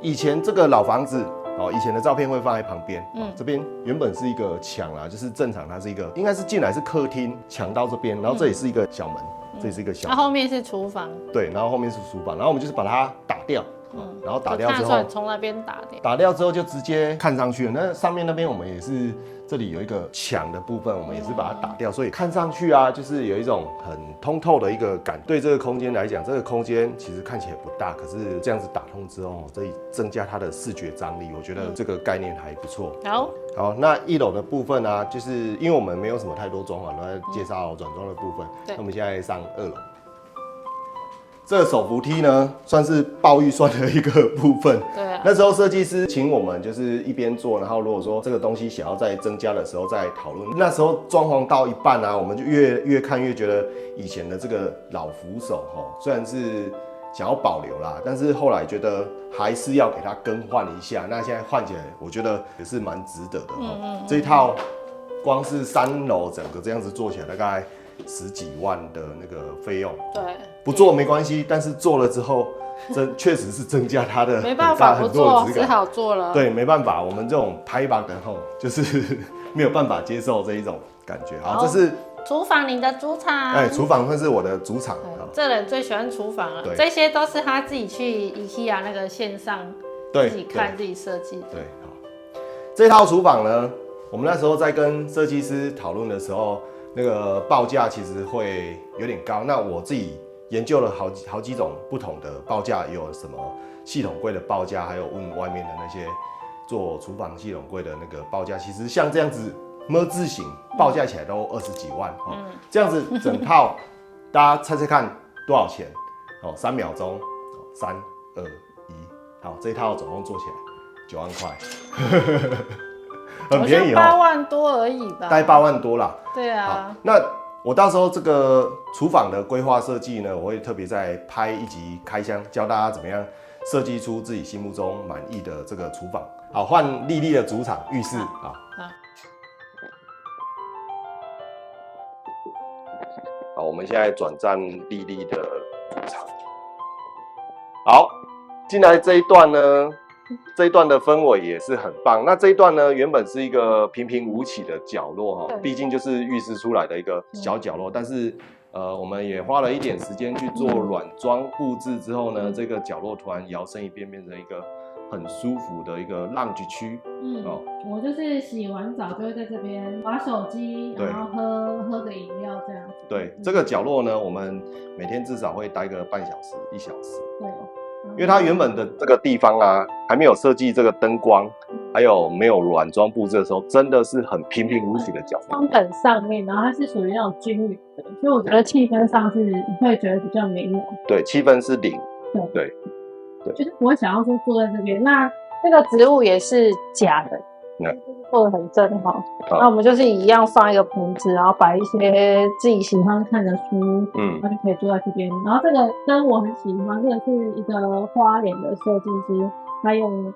以前这个老房子哦，以前的照片会放在旁边。这边原本是一个墙啦，就是正常它是一个，应该是进来是客厅，墙到这边，然后这里是一个小门，这里是一个小门。后面是厨房。对，然后后面是厨房，然后我们就是把它打掉。然后打掉之后，从那边打掉，打掉之后就直接看上去了。那上面那边我们也是，这里有一个墙的部分，我们也是把它打掉，所以看上去啊，就是有一种很通透的一个感。对这个空间来讲，这个空间其实看起来不大，可是这样子打通之后，可以增加它的视觉张力。我觉得这个概念还不错。好，那一楼的部分啊，就是因为我们没有什么太多装潢，都在介绍软装的部分。那我们现在上2楼。这个手扶梯呢，算是爆预算的一个部分。对啊。那时候设计师请我们就是一边做，然后如果说这个东西想要再增加的时候再讨论。那时候装潢到一半啊，我们就越看越觉得以前的这个老扶手虽然是想要保留啦，但是后来觉得还是要给它更换一下。那现在换起来，我觉得也是蛮值得的。这一套光是3楼整个这样子做起来，大概10几万的那个费用。对。不做没关系，但是做了之后，确实是增加它的没办法不做，只好做了。对，没办法，我们这种拍板的就是没有办法接受这一种感觉。好，这是厨房，你的主场。厨房算是我的主场。这人最喜欢厨房了，这些都是他自己去 IKEA 那个线上自己看自己设计。对，好，这套厨房呢，我们那时候在跟设计师讨论的时候，那个报价其实会有点高。那我自己研究了好几种不同的报价，有什么系统柜的报价，还有问外面的那些做厨房系统柜的那个报价。其实像这样子么字形报价起来都20几万。这样子整套大家猜猜看多少钱？3秒钟，3、2、1，好，这一套总共做起来9万块，很便宜8万多而已吧，大概8万多啦。对啊。好，那我到时候这个厨房的规划设计呢，我会特别再拍一集开箱，教大家怎么样设计出自己心目中满意的这个厨房。好，换丽丽的主场浴室。好，我们现在转战丽丽的主场。好，进来这一段呢，这一段的氛围也是很棒。那这一段呢，原本是一个平平无奇的角落毕竟就是浴室出来的一个小角落，但是我们也花了一点时间去做软装布置之后呢，这个角落突然摇身一变，变成一个很舒服的一个 lounge 区。我就是洗完澡就会在这边滑手机，然后喝个饮料这样子。对，这个角落呢，我们每天至少会待个半小时、1小时。对。因为它原本的这个地方啊，还没有设计这个灯光，还有没有软装布置的时候，真的是很平平无奇的角落。窗本上面，然后它是属于那种均匀的，所以我觉得气氛上是你会觉得比较美好。对，气氛是0。对，就是不会想要说坐在这边。那这个植物也是假的，做的很正好。那我们就是一样放一个盆子，然后摆一些自己喜欢看的书，那就可以坐在这边。然后这个灯我很喜欢，这个是一个花莲的设计师，他用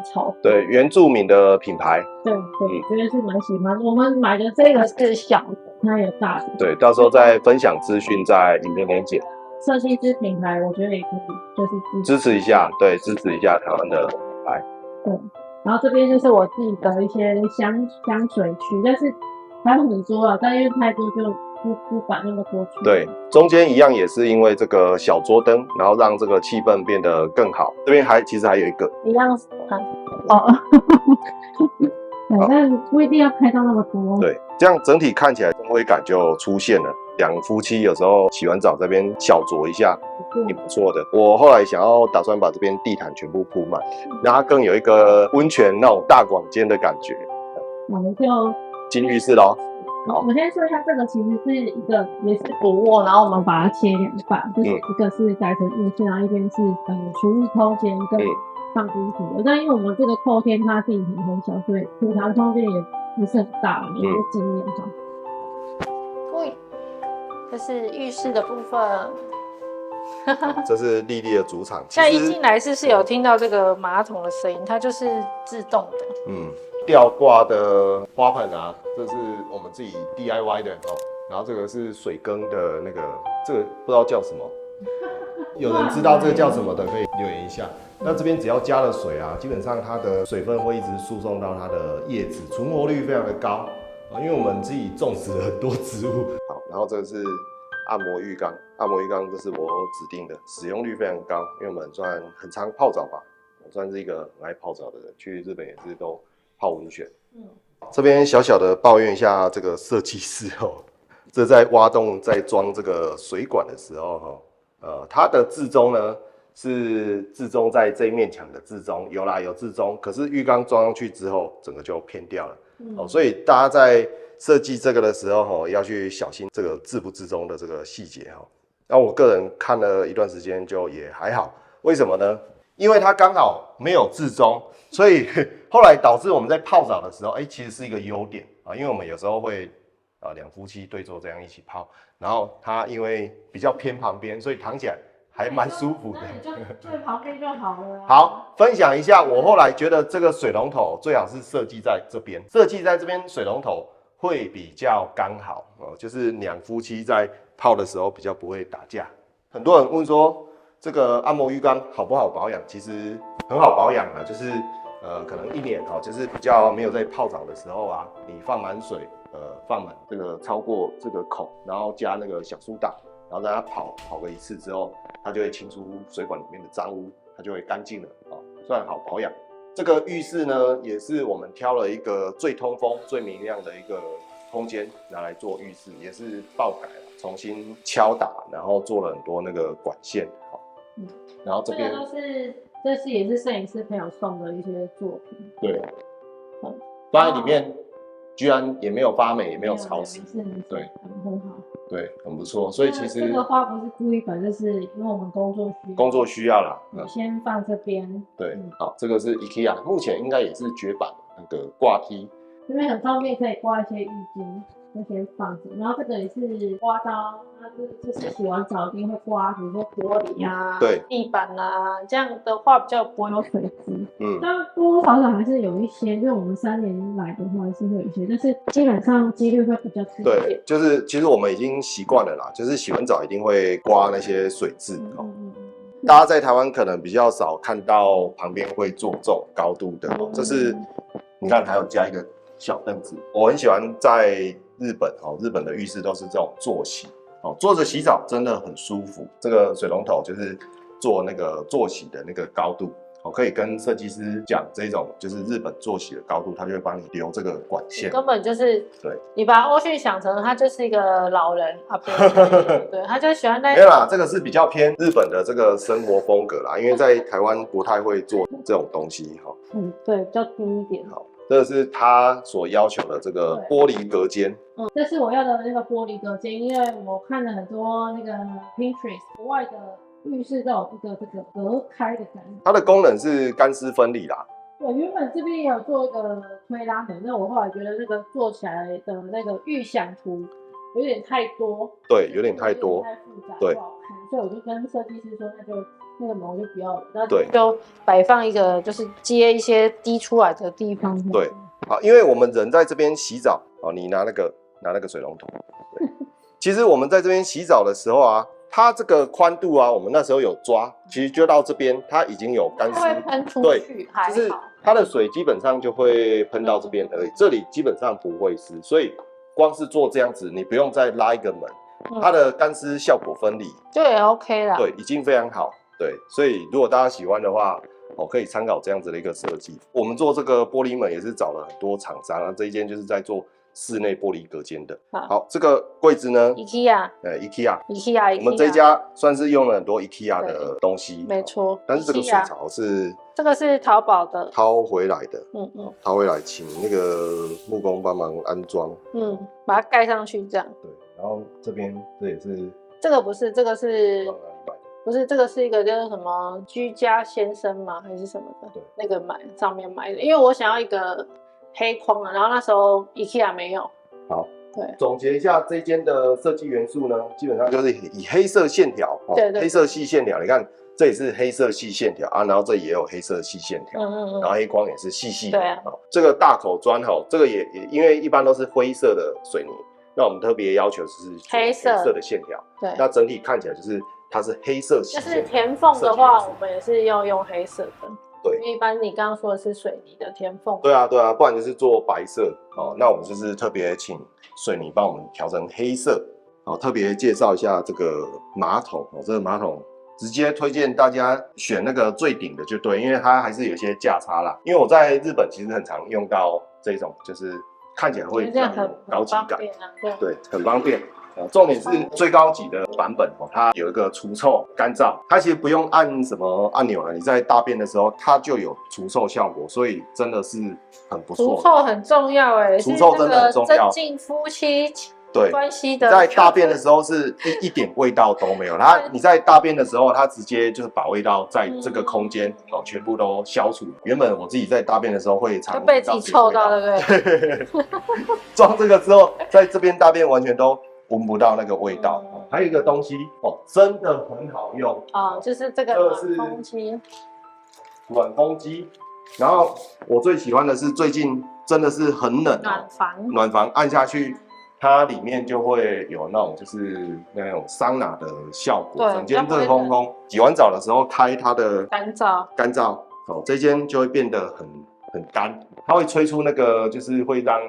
草，对，原住民的品牌。对，这个是蛮喜欢。我们买的这个是小的，它有大的。对，到时候再分享资讯在影片连结。设计师品牌，我觉得也可以，就是支持一下，对，支持一下台湾的品牌。对。然后这边就是我自己的一些香水区，但是还有很多了，但因为太多就不把那么多区。对，中间一样也是因为这个小桌灯，然后让这个气氛变得更好。这边其实还有一个一样对，但不一定要开到那么多。对，这样整体看起来氛围感就出现了。2夫妻有时候洗完澡这边小酌一下，挺不错的。我后来打算把这边地毯全部铺满，让它更有一个温泉那种大广间的感觉。我们就进浴室咯。好，我先说一下，这个其实是一个也是主卧，然后我们把它切2半，就是一个是改成浴室，然后一边是储物空间跟放衣服的。但因为我们这个透天它地坪很小，所以储藏空间也不是很大，也是经验上。这是浴室的部分。这是丽丽的主场。现在一进来是有听到这个马桶的声音，它就是自动的。吊挂的花盆啊，这是我们自己 DIY 的然后这个是水羹的那个，这个不知道叫什么，有人知道这个叫什么的，可以留言一下。那这边只要加了水啊，基本上它的水分会一直输送到它的叶子，存活率非常的高啊。因为我们自己种植了很多植物。好，然后这个是按摩浴缸，按摩浴缸这是我指定的，使用率非常高，因为我们算很常泡澡吧，我算是一个很爱泡澡的人，去日本也是都泡温泉。这边小小的抱怨一下这个设计师哦，这在挖洞在装这个水管的时候它的置中呢是置中在这一面墙的置中，有啦有置中，可是浴缸装上去之后，整个就偏掉了。所以大家在设计这个的时候要去小心这个置不置中的这个细节那我个人看了一段时间就也还好，为什么呢？因为它刚好没有置中，所以后来导致我们在泡澡的时候，其实是一个优点因为我们有时候会两夫妻对坐这样一起泡，然后它因为比较偏旁边，所以躺起来还蛮舒服的。那你就对旁边就好了好，分享一下，我后来觉得这个水龙头最好是设计在这边，水龙头会比较刚好就是两夫妻在泡的时候比较不会打架。很多人问说这个按摩浴缸好不好保养？其实很好保养就是可能1年就是比较没有在泡澡的时候你放满水，放满这个超过这个孔，然后加那个小苏打，然后让它跑个1次之后，它就会清出水管里面的脏污，它就会干净了算好保养。这个浴室呢，也是我们挑了一个最通风、最明亮的一个空间拿来做浴室，也是爆改了，重新敲打，然后做了很多那个管线然后这边这是也是摄影师朋友送的一些作品。对，放在里面居然也没有发霉，也没有潮湿，对，很好，对，很不错。所以其实这个花不是故意摆，就是因为我们工作需要啦。先放这边。对，好，这个是 IKEA， 目前应该也是绝版的那个挂梯，这边很方便，可以挂一些浴巾。就先放着，然后这个也是刮刀，这是洗完澡一定会刮，比如说玻璃啊、对，地板啊，这样的话比较不会有水渍。但多多少少还是有一些，就是我们3年来的话还是会有一些，但是基本上几率会比较低一点。对，就是其实我们已经习惯了啦，就是洗完澡一定会刮那些水渍大家在台湾可能比较少看到旁边会做这种高度的这是你看还有加一个小凳子，我很喜欢在日本的浴室都是这种坐洗坐着洗澡真的很舒服。这个水龙头就是做那个坐洗的那个高度可以跟设计师讲这种就是日本坐洗的高度，他就会帮你留这个管线。根本就是对，你把欧迅想成他就是一个老人对，他就喜欢那没有啦，这个是比较偏日本的这个生活风格啦，因为在台湾不太会做这种东西对，比较低一点。好，这个是他所要求的这个玻璃隔间。这是我要的那个玻璃隔间，因为我看了很多那个 Pinterest 国外的浴室都有一个这个隔开的感觉。它的功能是干湿分离啦。对，原本这边也有做一个推拉门，那我后来觉得那个做起来的那个预想图有点太多。对，有点太多，太复杂，对，不好看，所以我就跟设计师说，那个门我就不要了，那就摆放一个就是接一些滴出来的地方。对，好，因为我们人在这边洗澡你拿那个水龙头。其实我们在这边洗澡的时候它这个宽度我们那时候有抓，其实就到这边，它已经有干湿，会喷出去，就是它的水基本上就会喷到这边而已，这里基本上不会湿，所以光是做这样子，你不用再拉一个门，它的干湿效果分离，对 ，OK 啦，对，已经非常好，对，所以如果大家喜欢的话，可以参考这样子的一个设计。我们做这个玻璃门也是找了很多厂商，这一间就是在做室内玻璃隔间的。好，这个柜子呢 ，IKEA，我们这一家算是用了很多 IKEA 的东西，没错。但是这个水槽是这个是淘宝的，掏回来的，掏回来请那个木工帮忙安装，把它盖上去这样。对，然后这边这也是，这个不是，这个是。不是，这个是一个叫什么居家先生吗？还是什么的？对，那个上面买的，因为我想要一个黑框然后那时候 IKEA 没有。好，对，总结一下这间的设计元素呢，基本上就是以黑色线条，对，黑色细线条，你看这也是黑色细线条然后这也有黑色细线条，然后黑框也是细细的，对这个大口砖这个也因为一般都是灰色的水泥，那我们特别要求是黑色的线条，对，那整体看起来就是它是黑色细线。就是填缝的话，我们也是要用黑色的。对，因为一般你刚刚说的是水泥的填缝。对啊，对啊，不然就是做白色哦。那我们就是特别请水泥帮我们调成黑色。好，特别介绍一下这个马桶哦，这个马桶直接推荐大家选那个最顶的就对，因为它还是有些价差啦。因为我在日本其实很常用到这种，就是看起来会比较有高级感，对，很方便。重点是最高级的版本哦，它有一个除臭干燥，它其实不用按什么按钮了，你在大便的时候它就有除臭效果，所以真的是很不错。除臭很重要哎，除臭真的很重要，增进夫妻对关系的。在大便的时候是一点味道都没有，你在大便的时候，它直接就是把味道在这个空间全部都消除。原本我自己在大便的时候会常被自己臭到，对不对？装这个之后，在这边大便完全都闻不到那个味道。还有一个东西哦，真的很好用哦，就是这个暖风机。暖风机，然后我最喜欢的是最近真的是很冷，暖房按下去，它里面就会有那种就是那种桑拿的效果，整间热烘烘。洗完澡的时候开它的干燥，哦，这间就会变得很干，它会吹出那个就是会让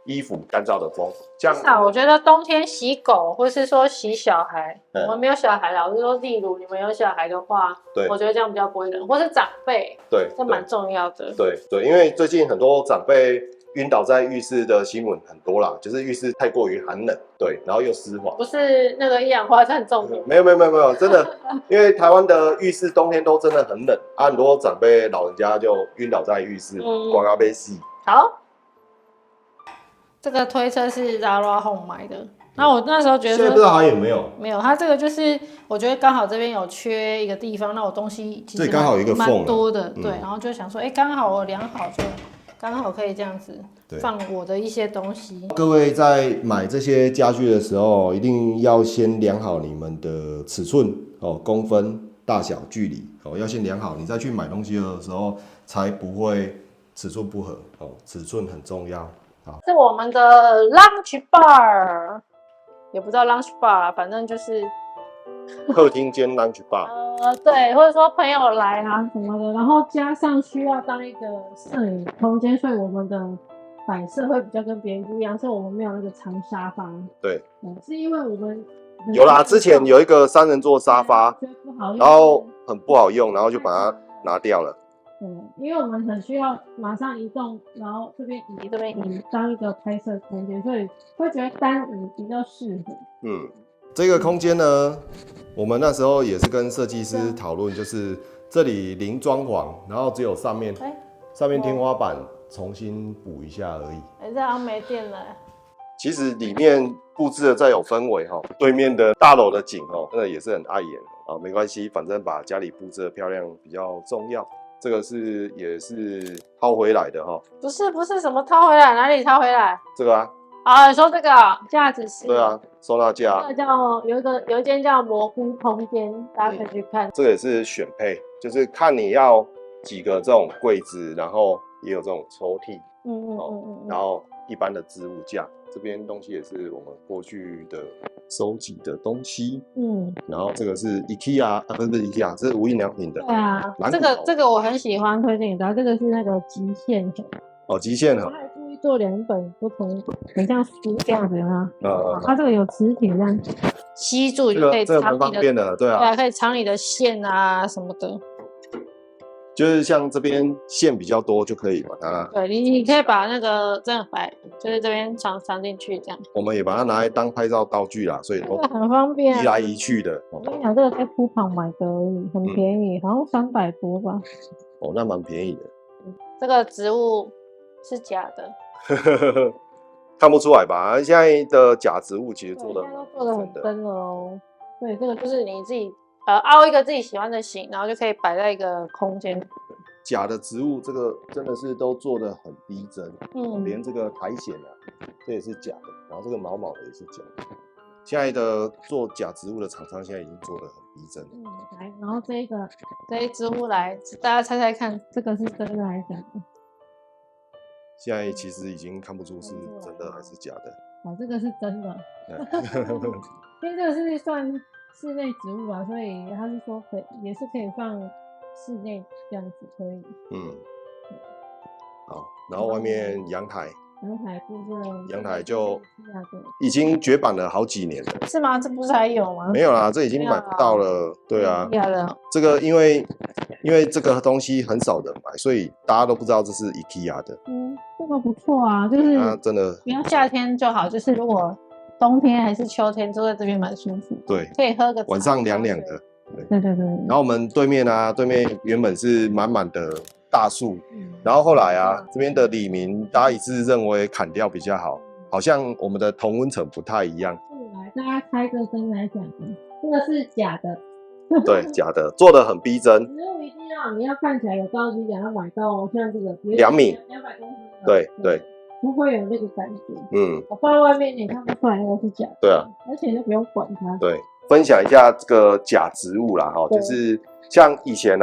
衣服干燥的风。这样，我觉得冬天洗狗或是说洗小孩，我们没有小孩啦，我是说，例如你们有小孩的话，对，我觉得这样比较不会冷，或是长辈，对，这蛮重要的。对，因为最近很多长辈晕倒在浴室的新闻很多啦，就是浴室太过于寒冷，对，然后又湿滑，不是那个一氧化碳中毒，没有，真的，因为台湾的浴室冬天都真的很冷，很多长辈老人家就晕倒在浴室，刮到被洗。好。这个推车是 Zara Home 买的，那我那时候觉得现在不知道还有没有？没有，它这个就是我觉得刚好这边有缺一个地方，那我东西其实刚好有一个缝，蛮多的，对，然后就想说，刚好我量好就刚好可以这样子放我的一些东西。各位在买这些家具的时候，一定要先量好你们的尺寸哦，公分、大小、距离哦，要先量好，你再去买东西的时候才不会尺寸不合哦，尺寸很重要。是我们的 lunch bar， 也不知道 lunch bar 啦，反正就是客厅兼 lunch bar。对，或者说朋友来啊什么的，然后加上需要当一个摄影空间，所以我们的摆设会比较跟别人不一样，所以我们没有那个长沙发。对，是因为我们有啦，之前有一个3人座沙发，然后很不好用，然后就把它拿掉了。因为我们很需要马上移动，然后这边移当一个拍摄空间，所以会觉得单椅比较适合。这个空间呢，我们那时候也是跟设计师讨论，就是这里零装潢，然后只有上面天花板重新补一下而已。这好像没电了。其实里面布置的再有氛围哈，对面的大楼的景哦，真的也是很碍眼啊。没关系，反正把家里布置的漂亮比较重要。这个也是掏回来的哈，不是什么掏回来，哪里掏回来？这个啊，你说这个架子是？对啊，收纳架。这个有一间叫蘑菇空间，大家可以去看。这个也是选配，就是看你要几个这种柜子，然后也有这种抽屉，然后一般的置物架。这边东西也是我们过去的收集的东西，然后这个是 IKEA， 不是 IKEA， 这是无印良品的。对啊，这个我很喜欢，推荐给大家。这个是那个极限盒，极限盒。它还故意做2本不同，很像书这样子啊。它这个有磁铁这样吸住，就可以藏你的，蛮方便的，对啊，可以藏你的线啊什么的。就是像这边线比较多，就可以把它。对，你可以把那个这样摆，就是这边藏进去这样。我们也把它拿来当拍照道具啦，所以都很方便，移来移去的。我跟你讲，这个在铺旁买的而已，很便宜，好像300多吧。那蛮便宜的。这个植物是假的，看不出来吧？现在的假植物其实做的很真的哦。对，这个就是你自己。凹一个自己喜欢的形，然后就可以摆在一个空间。假的植物，这个真的是都做的很逼真，连这个苔藓啊，这也是假的，然后这个毛毛的也是假的。现在的做假植物的厂商现在已经做的很逼真。来，然后这一植物来，大家猜猜看，这个是真的还是假的？现在其实已经看不出是真的还是假的。这个是真的。因为这个是算室内植物啊，所以他是说也是可以放室内这样子可以。好，然后外面阳台部分，阳台就已经绝版了好几年了。是吗？这不是还有吗？没有啦，这已经买不到了。对啊，这个因为这个东西很少人买，所以大家都不知道这是 IKEA 的。这个不错啊，就是真的不要夏天就好，就是如果冬天还是秋天坐在这边蛮舒服。对，可以喝个晚上凉凉的。对。然后我们对面原本是满满的大树，然后后来这边的里民大家一致认为砍掉比较好，好像我们的同温层不太一样。来，大家开个灯来讲，这个是假的。对，假的，做的很逼真。植物一定要你要看起来有高级感，要买到像这个2米200公分。对，不会有那个感觉。我放在外面你看不出来那个是假的。对啊，而且就不用管它。对，分享一下这个假植物啦，就是像以前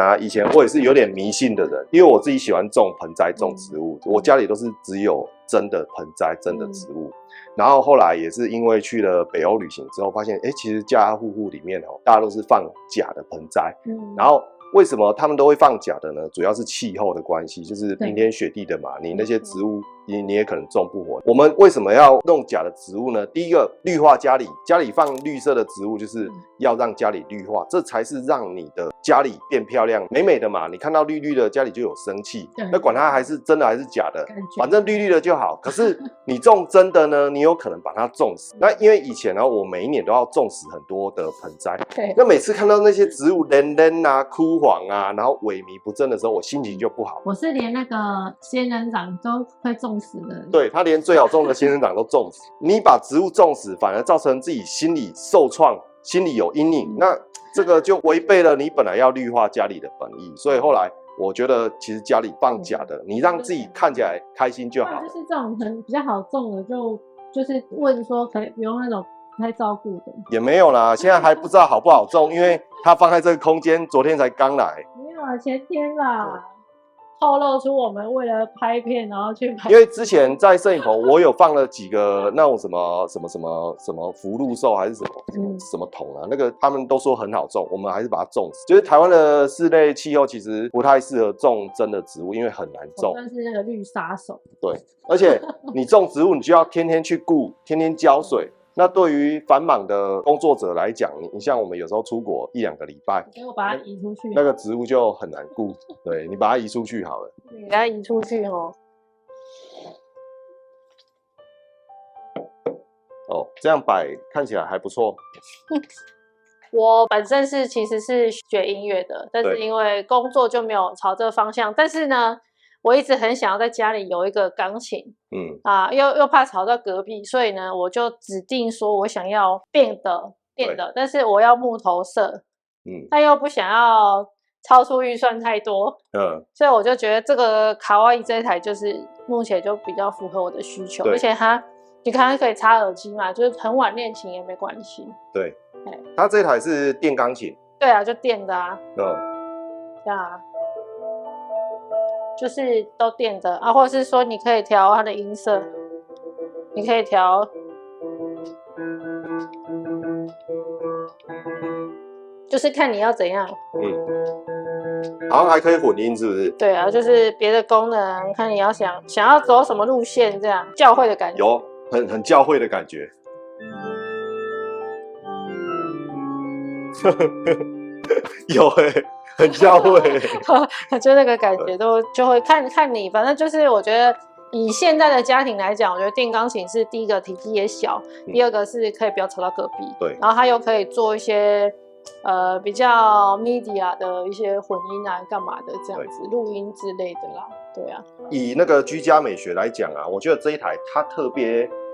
我也是有点迷信的人，因为我自己喜欢种盆栽、种植物，我家里都是只有真的盆栽、真的植物。然后后来也是因为去了北欧旅行之后，发现其实家家户户里面大家都是放假的盆栽。然后为什么他们都会放假的呢？主要是气候的关系，就是冰天雪地的嘛，你那些植物你也可能种不活。我们为什么要弄假的植物呢？第一个，绿化家里放绿色的植物，就是要让家里绿化，这才是让你的家里变漂亮、美美的嘛。你看到绿绿的，家里就有生气。那管它还是真的还是假的，反正绿绿的就好。可是你种真的呢，你有可能把它种死。那因为以前我每一年都要种死很多的盆栽。那每次看到那些植物枯黄然后萎靡不振的时候，我心情就不好。我是连那个仙人掌都会种死的。对，他连最好种的仙人掌都种死。你把植物种死，反而造成自己心理受创，心里有阴影。那这个就违背了你本来要绿化家里的本意。所以后来我觉得，其实家里放假的，你让自己看起来开心就好。就是这种比较好种的，就是问说可以不用那种太照顾的。也没有啦，现在还不知道好不好种，因为它放在这个空间，昨天才刚来。没有啊，前天啦。透露出我们为了拍片然后去拍，因为之前在摄影棚我有放了几个那种什么福禄寿还是什么桶那个他们都说很好种，我们还是把它种死。就是台湾的室内气候其实不太适合种真的植物，因为很难种。算是那个绿杀手。对，而且你种植物你就要天天去顾，天天浇水。那对于繁忙的工作者来讲，你像我们有时候出国1-2个礼拜，给我把它移出去，那个植物就很难顾。对，你把它移出去好了。你给它移出去这样摆看起来还不错。我本身其实是学音乐的，但是因为工作就没有朝这个方向。但是呢，我一直很想要在家里有一个钢琴，又怕吵到隔壁，所以呢，我就指定说我想要电的，但是我要木头色，但又不想要超出预算太多，所以我就觉得这个卡哇伊这一台就是目前就比较符合我的需求，而且你看它可以插耳机嘛，就是很晚练琴也没关系。对，它这台是电钢琴。对啊，就电的对啊。就是都电的或者是说你可以调它的音色，你可以调，就是看你要怎样。好像还可以混音，是不是？对啊，就是别的功能，看你要想要走什么路线，这样教会的感觉。有很教会的感觉。有很教会。就那个感觉就会看你，反正就是我觉得以现在的家庭来讲，我觉得电钢琴是第一个体积也小，第二个是可以不要吵到隔壁，对，然后它又可以做一些比较 media 的一些混音干嘛的这样子，录音之类的啦，对啊。以那个居家美学来讲我觉得这一台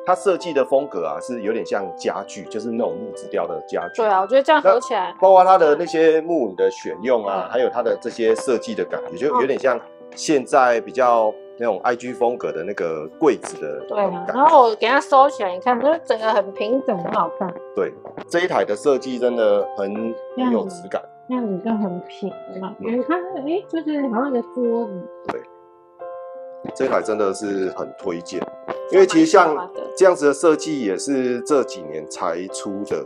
它设计的风格是有点像家具，就是那种木质调的家具。对啊，我觉得这样合起来，包括它的那些木的选用还有它的这些设计的感觉，就有点像现在比较那种 IG 风格的那个柜子的。对啊，然后我给它收起来，你看，就整个很平整，很好看。对，这一台的设计真的很有质感，这样子就很平嘛。你看，就是好像一个桌子。对。这台真的是很推荐，因为其实像这样子的设计也是这几年才出的，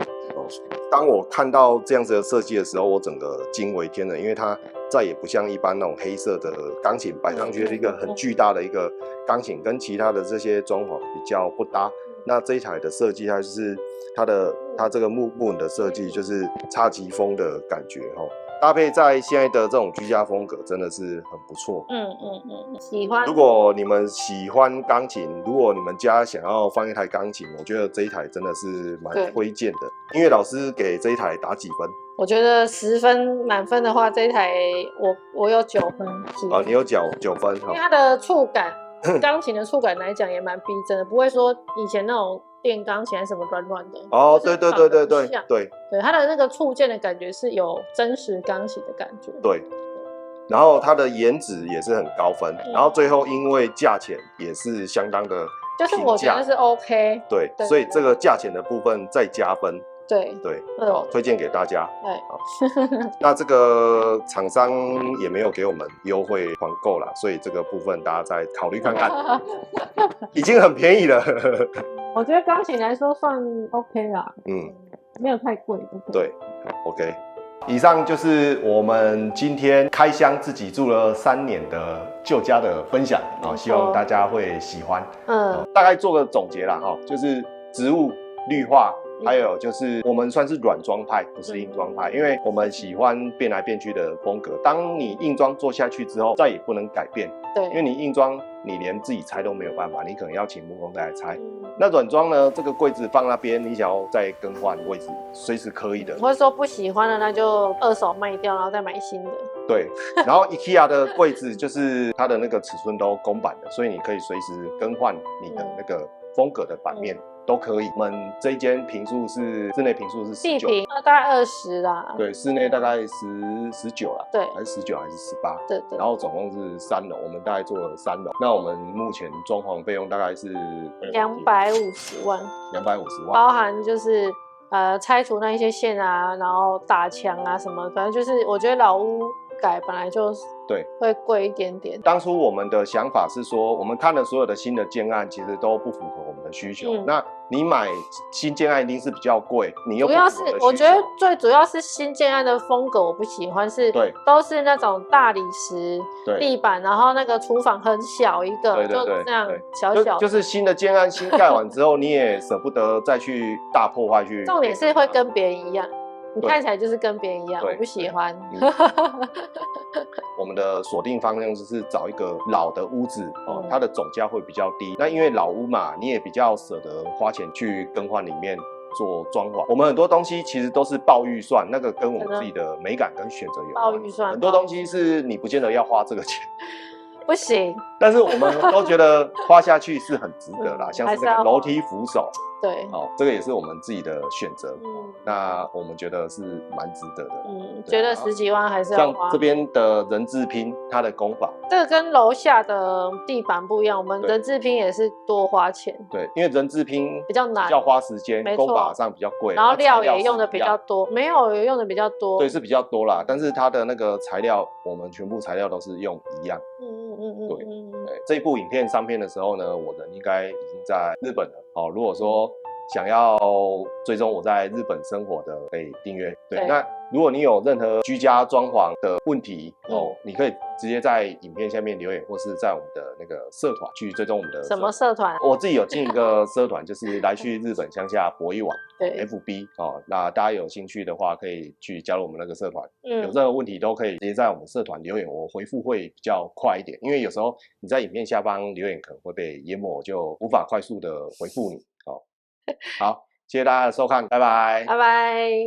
当我看到这样子的设计的时候，我整个惊为天人，因为它再也不像一般那种黑色的钢琴摆上去的一个很巨大的一个钢琴，跟其他的这些装潢比较不搭。那这一台的设计，它就是它这个木纹的设计，就是侘寂风的感觉搭配在现在的这种居家风格，真的是很不错。喜欢。如果你们喜欢钢琴，如果你们家想要放一台钢琴，我觉得这一台真的是蛮推荐的。音乐老师给这一台打几分？我觉得10分满分的话，这一台我有9分。你有9分，因为它的触感，钢琴的触感来讲也蛮逼真的，不会说以前那种电钢琴还是什么软软的。对，它的那个触键的感觉是有真实钢琴的感觉。对。然后它的颜值也是很高分，然后最后因为价钱也是相当的平价，就是我觉得是 OK。对，所以这个价钱的部分再加分。对，好，推荐给大家。对，那这个厂商也没有给我们优惠团购啦，所以这个部分大家再考虑看看，已经很便宜了。我觉得钢琴来说算 OK 啦，没有太贵。对 ，OK。以上就是我们今天开箱自己住了3年的旧家的分享希望大家会喜欢。大概做个总结啦就是植物绿化。还有就是我们算是软装派，不是硬装派，因为我们喜欢变来变去的风格。当你硬装做下去之后，再也不能改变。对，因为你硬装，你连自己拆都没有办法，你可能要请木工再来拆。那软装呢？这个柜子放那边，你想要再更换位置，随时可以的。或者说不喜欢的，那就2手卖掉，然后再买新的。对，然后 IKEA 的柜子就是它的那个尺寸都公版的，所以你可以随时更换你的那个风格的版面。都可以。我们这一间坪数是室内坪数是19，地坪大概20啦。对，室内大概19啦，对，还是19还是18？对。然后总共是3楼，我们大概做了3楼。那我们目前装潢费用大概是250万，250万，包含就是拆除那一些线啊，然后打墙啊什么，反正就是我觉得老屋改本来就对会贵一点点。当初我们的想法是说，我们看了所有的新的建案，其实都不符合我们的需求。那你买新建案一定是比较贵，你又不符合的需求。主要是我觉得最主要是新建案的风格我不喜欢，是都是那种大理石地板，然后那个厨房很小一个，就这样小小。就是新的建案新盖完之后，你也舍不得再去大破坏去。重点是会跟别人一样。你看起来就是跟别人一样，我不喜欢。我们的锁定方向就是找一个老的屋子它的总价会比较低。那因为老屋嘛，你也比较舍得花钱去更换里面做装潢。我们很多东西其实都是报预算，那个跟我们自己的美感跟选择有关。报预算，很多东西是你不见得要花这个钱。不行，但是我们都觉得花下去是很值得啦，像是那个楼梯扶手，对，这个也是我们自己的选择，那我们觉得是蛮值得的，觉得10几万还是要花。像这边的人字拼，它的工法，这个跟楼下的地板不一样，我们人字拼也是多花钱，对，因为人字拼比较难，比较花时间，工法上比较贵，然后料也用的比较多，没有用的比较多，对，是比较多啦，但是它的那个材料，我们全部材料都是用一样，对，这一部影片上片的时候呢，我人应该已经在日本了。如果说想要追踪我在日本生活的，可以订阅。对，那如果你有任何居家装潢的问题你可以直接在影片下面留言，或是在我们的那个社团去追踪我们的什么社团？我自己有进一个社团，就是来去日本乡下博弈网FB 那大家有兴趣的话，可以去加入我们那个社团。有任何问题都可以直接在我们社团留言，我回复会比较快一点，因为有时候你在影片下方留言可能会被淹没，就无法快速的回复你。好，谢谢大家的收看，拜拜，拜拜。